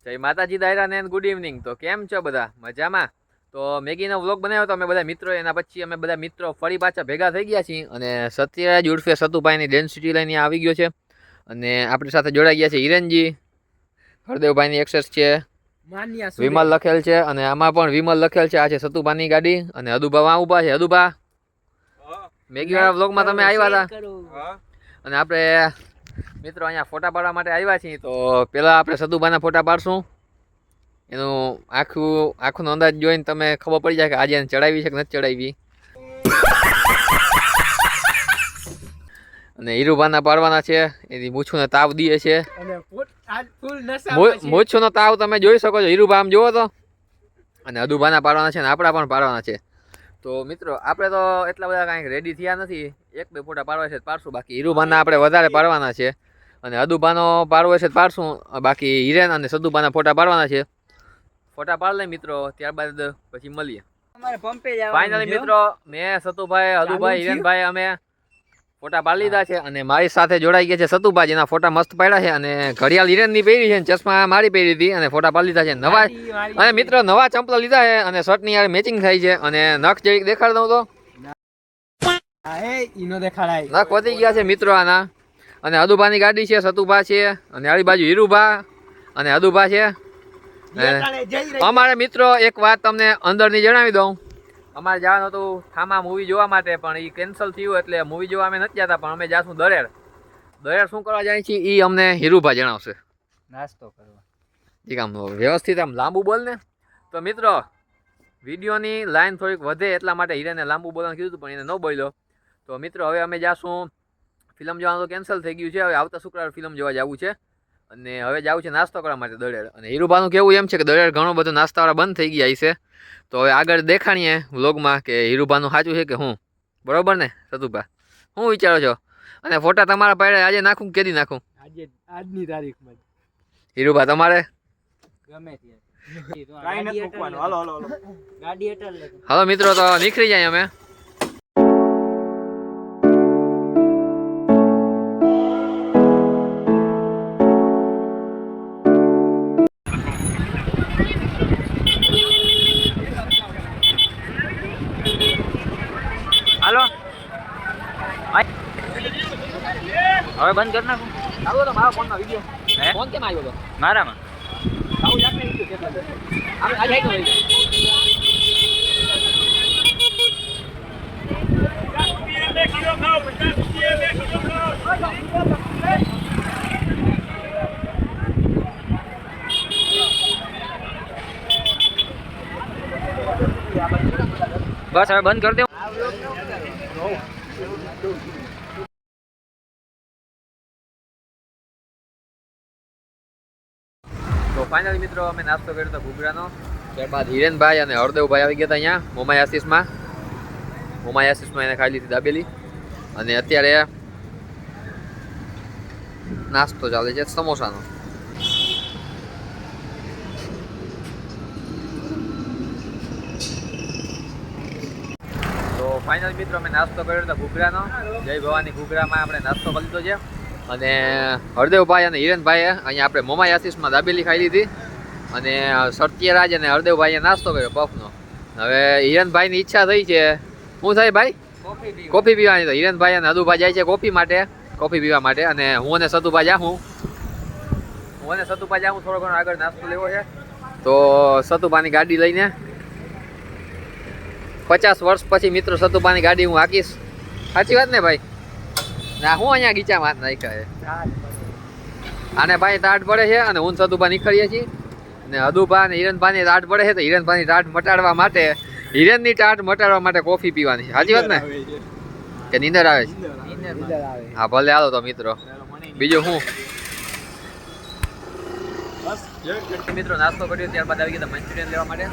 જય માતાજી દાયરા ને ગુડ ઇવનિંગ. તો કેમ છો બધા? મજામાં? તો મેગીનો વ્લોગ બનાવ્યો તો અમે બધા મિત્રો, એના પછી અમે બધા મિત્રો ફરી પાછા ભેગા થઈ ગયા છીએ અને સત્યરાજ ઉર્ફે સતુભાઈની ડેન્સિટી લઈને આવી ગયો છે અને આપણી સાથે જોડાઈ ગયા છે હિરેનજી, હરદેવભાઈની એક્સેસ છે, વિમલ લખેલ છે અને આમાં પણ વિમલ લખેલ છે. આ છે સતુભાની ગાડી અને હદુભા વાં ઊભા છે. હદુભા, મેગી વાળા વ્લોગમાં તમે આવ્યા હતા અને આપણે મિત્રો અહીંયા ફોટા પાડવા માટે આવ્યા છીએ. તો પહેલાં આપણે સતુભાના ફોટા પાડશું. એનું આખું અંદાજ જોઈને તમે ખબર પડી જાય કે આજે એને ચડાવી છે કે નથી ચડાવી. અને હીરુભાના પાડવાના છે. એની મૂછુંને તાવ દે છે. મૂછુંનો તાવ તમે જોઈ શકો છો. હીરુભા આમ જોવો તો. અને અદુભાના પાડવાના છે ને આપણા પણ પાડવાના છે. તો મિત્રો આપણે તો એટલા બધા કાંઈક રેડી થયા નથી. એક બે ફોટા પાડવા છે પાડશું. બાકી હીરુભાના આપણે વધારે પાડવાના છે અને અદુભાનો પાડવો છે પાડશું. બાકી હિરેન અને સદુભાના ફોટા પાડવાના છે. ફોટા પાડ લઈ મિત્રો, ત્યારબાદ પછી મળીએ. ફાઇનલી મિત્રો મેં સતુભાઈ, હદુભાઈ, હિરેનભાઈ અમે ફોટા પાડી લીધા છે અને મારી સાથે જોડાઈ ગયા છે સતુભાઈ, જેના ફોટા મસ્ત પાડ્યા છે. અને ઘડિયાળ હિરેનની પહેરી છે, ચશ્મા મારી પહેરી હતી અને ફોટા પાડી લીધા છે. નવા અને મિત્રો નવા ચંપલ લીધા છે અને શર્ટની યાર મેચિંગ થાય છે. અને નખ જેવી દેખાડ દઉં તો નખ વધી ગયા છે મિત્રો આના. અને હદુભાની ગાડી છે, સતુભા છે અને આડી બાજુ હીરુભા અને હદુભા છે. અમારે મિત્રો એક વાત તમને અંદરની જણાવી દઉં. અમારે જવાનું હતું થામા મૂવી જોવા માટે, પણ એ કેન્સલ થયું એટલે મૂવી જોવા અમે નથી જતા. પણ અમે જાશું દરેર. દરેર શું કરવા જાય છીએ એ અમને હીરુભા જણાવશે. નાસ્તો કરવા. એક આમ વ્યવસ્થિત આમ લાંબુ બોલ ને. તો મિત્રો વિડીયોની લાઈન થોડીક વધે એટલા માટે હીરાને લાંબુ બોલવાનું કીધું હતું, પણ એને ન બોલ્યો. તો મિત્રો હવે અમે જાશું ફિલ્મ જોવાનું તો કેન્સલ થઈ ગયું છે. હવે આવતા શુક્રવારે ફિલ્મ જોવા જવું છે અને હવે જવું છે નાસ્તો કરવા માટે દળેર. અને હીરુભાનું કેવું એમ છે કે દળેર ઘણું બધું નાસ્તાવાળા બંધ થઈ ગયા છે. તો હવે આગળ દેખાણીએ વ્લોગમાં કે હીરુભાનું સાચું છે કે હું. બરોબર ને સતુભા? શું વિચારો છો? અને ફોટા તમારા પાડે આજે નાખું કેદી નાખું? આજની તારીખમાં. હીરુભા તમારે? ગમે ત્યારે. હાલો મિત્રો તો નીકળી જાય અમે. હાલો હવે બંધ કરી નાખું. આવો તો મારા ફોનમાં વિડીયો. ફોન કેમ આવ્યો તો મારામાં? આવું લાગે બસ હવે બંધ કરી દે. તો ફાઇનલી મિત્રો અમે નાસ્તો કર્યો હતો ઘૂઘરાનો. ત્યારબાદ હિરેનભાઈ અને હરદેવભાઈ આવી ગયા હતા અહીંયા મોમાયાસીસમાં. મોમાયાસીસમાં એને ખાઈ લીધી દાબેલી અને અત્યારે નાસ્તો ચાલે છે સમોસાનો. તો ફાઇનલ મિત્રો અમે નાસ્તો કર્યો હતો ઘૂઘરાનો. જય ભવાની ઘૂઘરામાં આપણે નાસ્તો કરી લીધો છે. અને હરદેવભાઈ અને હિરેનભાઈએ અહીંયા આપણે મોમાયાસીસમાં દાબેલી ખાઈ લીધી અને સત્યરાજ અને હરદેવભાઈએ નાસ્તો કર્યો પફનો. હવે હિરેનભાઈની ઈચ્છા થઈ છે. શું થાય ભાઈ? કોફી પીવાની. તો હિરેનભાઈ અને હદુભાઈ જાય છે કોફી પીવા માટે અને હું અને સતુભા જાઉં થોડો ઘણો આગળ નાસ્તો લેવો છે. તો સતુભાની ગાડી લઈને 50 વર્ષ પછી મિત્રો સતુભાની ગાડી હું હાંકીશ. સાચી વાત ને ભાઈ? ના હું અહીંયા ગીચા વાત નાખ્યા છે. આને ભાઈ ટાઢ પડે છે અને હું સતુભા નીકળીએ છીએ. અને હદુભા અને હિરેનભાઈની ટાઢ પડે છે. તો હિરેનભાઈની ટાઢ મટાડવા માટે, હિરેનની ટાઢ મટાડવા માટે કોફી પીવાની છે. સાચી વાત ને? કે નીંદર આવે છે? હા ભલે હાલો તો મિત્રો. બીજું શું મિત્રો નાસ્તો કર્યો ત્યારબાદ આવી ગયા મંચુરિયન લેવા માટે.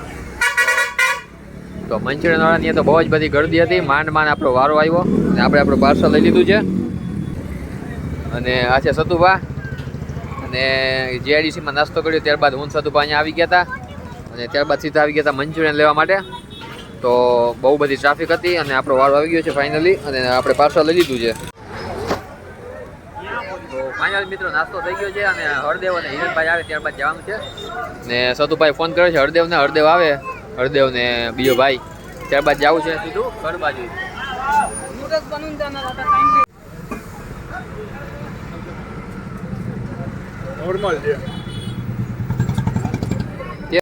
તો મંચુરિયન વાળાની તો બહુ જ બધી ગરદી હતી. માંડ આપણો વારો આવ્યો અને આપણે આપણું પાર્સલ લઈ લીધું છે. અને આ છે સતુભા અને જીઆઈડીસીમાં નાસ્તો કર્યો. ત્યારબાદ હું સતુભા અહીંયા આવી ગયા હતા અને ત્યારબાદ સીધા આવી ગયા હતા મંચુરિયન લેવા માટે. તો બહુ બધી ટ્રાફિક હતી અને આપણો વારો આવી ગયો છે ફાઇનલી અને આપણે પાર્સલ લઈ લીધું છે. તો ફાઇનલ મિત્રો નાસ્તો થઈ ગયો છે અને હળદેવ અને હિરણભાઈ આવે ત્યારબાદ જવાનું છે ને સતુભાઈ ફોન કર્યો છે હળદેવ આવે હળદેવ ને બીજો ભાઈ ત્યારબાદ જવું છે સીધું ઘર બાજુ नॉर्मल है